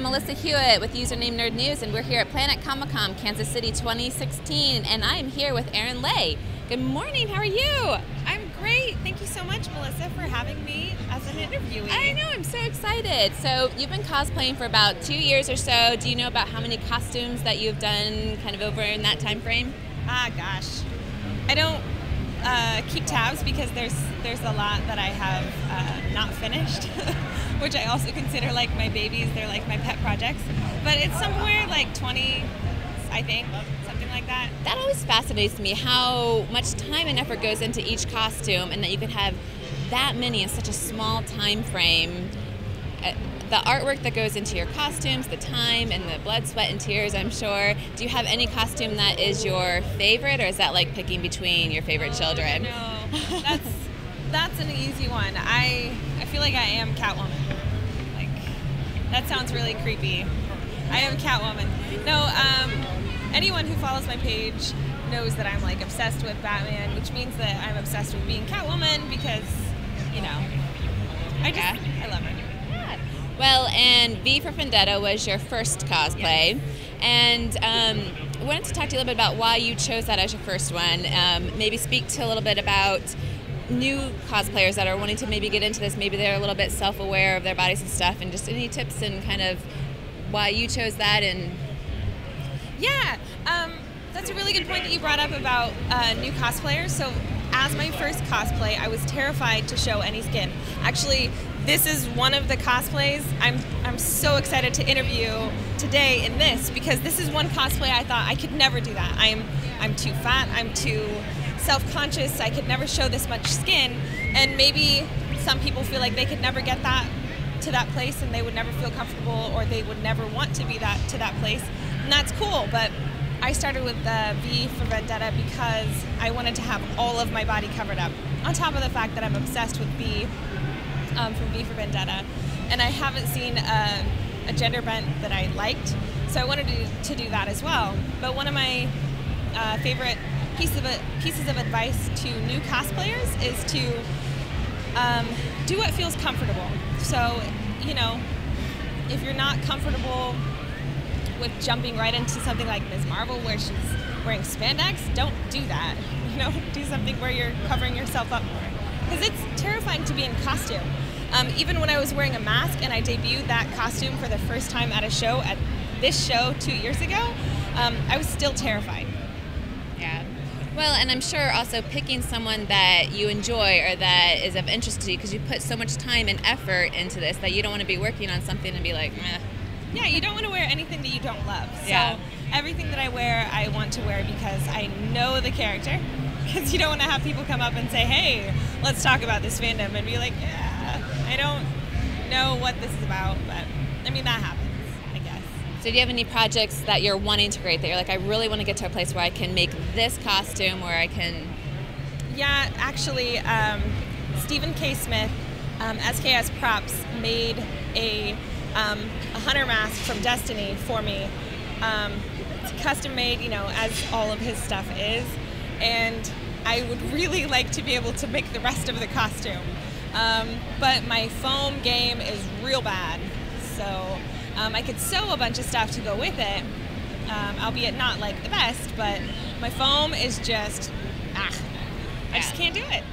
Melissa Hewitt with username Nerd News, and we're here at Planet Comicon, Kansas City 2016, and I'm here with Erin Lei. Good morning, how are you? I'm great. Thank you so much, Melissa, for having me as an interviewee. I know, I'm so excited. So you've been cosplaying for about 2 years or so. Do you know about how many costumes that you've done kind of over in that time frame? Ah, gosh. I don't keep tabs because there's a lot that I have not finished, which I also consider like my babies. They're like my pet projects. But it's somewhere like 20, I think, something like that. That always fascinates me, how much time and effort goes into each costume, and that you could have that many in such a small time frame. The artwork that goes into your costumes, the time, and the blood, sweat, and tears, I'm sure. Do you have any costume that is your favorite, or is that like picking between your favorite children? No, that's an easy one. I feel like I am Catwoman. Like, that sounds really creepy. I am Catwoman. No, anyone who follows my page knows that I'm like obsessed with Batman, which means that I'm obsessed with being Catwoman because, you know, I love her. Yeah. Well, and V for Vendetta was your first cosplay, yes. And I wanted to talk to you a little bit about why you chose that as your first one. Maybe speak to a little bit about new cosplayers that are wanting to maybe get into this. Maybe they're a little bit self-aware of their bodies and stuff, and just any tips and kind of why you chose that. And yeah, that's a really good point that you brought up about new cosplayers. So as my first cosplay, I was terrified to show any skin. Actually, this is one of the cosplays I'm so excited to interview today in this, because this is one cosplay I thought I could never do that. I'm too fat, I'm too self-conscious, I could never show this much skin, and maybe some people feel like they could never get that to that place and they would never feel comfortable, or they would never want to be to that place, and that's cool. But I started with the V for Vendetta because I wanted to have all of my body covered up, on top of the fact that I'm obsessed with V from V for Vendetta, and I haven't seen a gender bent that I liked, so I wanted to do that as well. But one of my favorite pieces of advice to new cosplayers is to do what feels comfortable. So, you know, if you're not comfortable with jumping right into something like Ms. Marvel where she's wearing spandex, don't do that. You know, do something where you're covering yourself up more, because it's terrifying to be in costume. Even when I was wearing a mask and I debuted that costume for the first time at a show, at this show 2 years ago, I was still terrified. yeah. Well, and I'm sure also picking someone that you enjoy or that is of interest to you, because you put so much time and effort into this that you don't want to be working on something and be like, meh. Yeah, you don't want to wear anything that you don't love. So Yeah. everything that I wear, I want to wear because I know the character. Because you don't want to have people come up and say, hey, let's talk about this fandom, and be like, yeah, I don't know what this is about, but I mean, that happens, I guess. So do you have any projects that you're wanting to create that you're like, I really want to get to a place where I can make this costume, where I can... Yeah, actually, Stephen K. Smith, SKS Props, made a hunter mask from Destiny for me. It's custom made, you know, as all of his stuff is, and I would really like to be able to make the rest of the costume. But my foam game is real bad, so I could sew a bunch of stuff to go with it, albeit not like the best, but my foam is just, I just can't do it.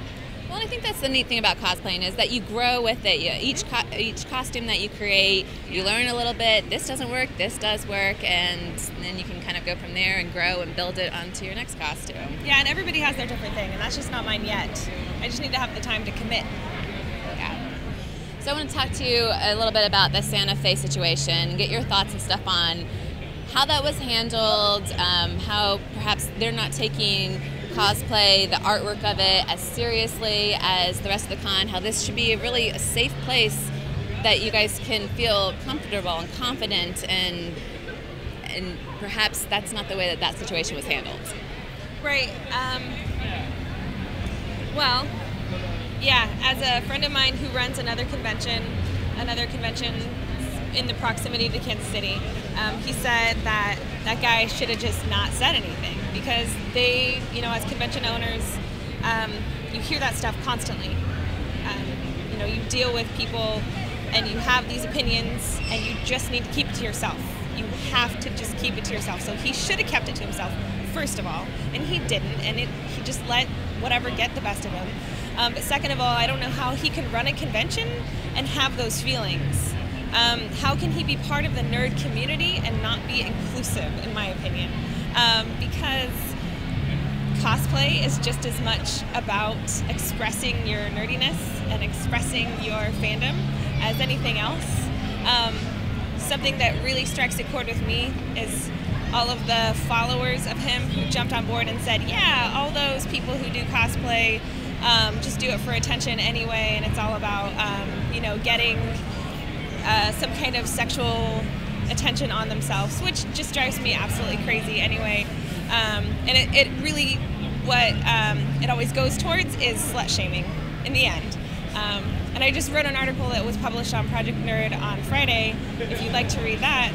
Well, I think that's the neat thing about cosplaying, is that you grow with it. Each costume that you create, you learn a little bit. This doesn't work, this does work, and then you can kind of go from there and grow and build it onto your next costume. Yeah, and everybody has their different thing, and that's just not mine yet. I just need to have the time to commit. Yeah. So I want to talk to you a little bit about the Santa Fe situation, get your thoughts and stuff on how that was handled, how perhaps they're not taking cosplay, the artwork of it, as seriously as the rest of the con, how this should be really a safe place that you guys can feel comfortable and confident, and perhaps that's not the way that situation was handled. Right. Well, yeah, as a friend of mine who runs another convention in the proximity to Kansas City, he said that that guy should have just not said anything, because they, you know, as convention owners, you hear that stuff constantly. You know, you deal with people and you have these opinions and you just need to keep it to yourself. You have to just keep it to yourself. So he should have kept it to himself, first of all, and he didn't, and he just let whatever get the best of him. But second of all, I don't know how he can run a convention and have those feelings. How can he be part of the nerd community and not be inclusive, in my opinion? Because cosplay is just as much about expressing your nerdiness and expressing your fandom as anything else. Something that really strikes a chord with me is all of the followers of him who jumped on board and said, yeah, all those people who do cosplay just do it for attention anyway, and it's all about, getting some kind of sexual attention on themselves, which just drives me absolutely crazy anyway. And it really, what it always goes towards is slut shaming in the end. And I just wrote an article that was published on Project Nerd on Friday. If you'd like to read that,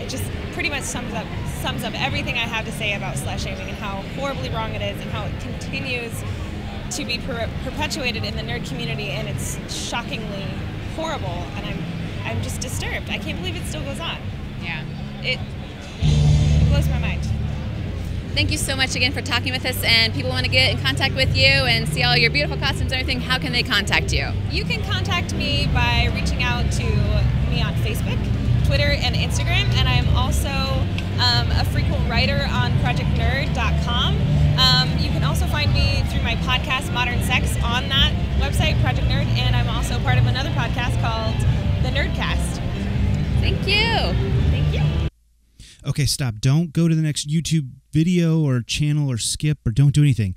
it just pretty much sums up everything I have to say about slut shaming and how horribly wrong it is and how it continues to be perpetuated in the nerd community, and it's shockingly horrible, and I'm just disturbed. I can't believe it still goes on. Yeah. It blows my mind. Thank you so much again for talking with us, and people want to get in contact with you and see all your beautiful costumes and everything. How can they contact you? You can contact me by reaching out to me on Facebook, Twitter, and Instagram, and I'm also a frequent writer on ProjectNerd.com. You can also find me through my podcast, Modern Sex, on that website, Project Nerd, and I'm also part of another podcast called The Nerdcast. Thank you. Thank you. Okay, stop. Don't go to the next YouTube video or channel or skip or don't do anything.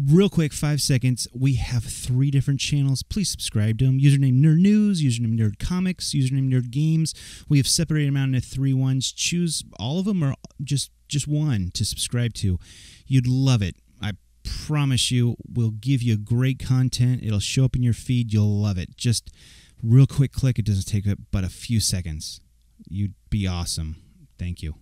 Real quick, 5 seconds. We have 3 different channels. Please subscribe to them. Username Nerd News, username Nerd Comics, username Nerd Games. We have separated them out into 3 ones. Choose all of them or just one to subscribe to. You'd love it. I promise you, we'll give you great content. It'll show up in your feed. You'll love it. Just real quick click. It doesn't take but a few seconds. You'd be awesome. Thank you.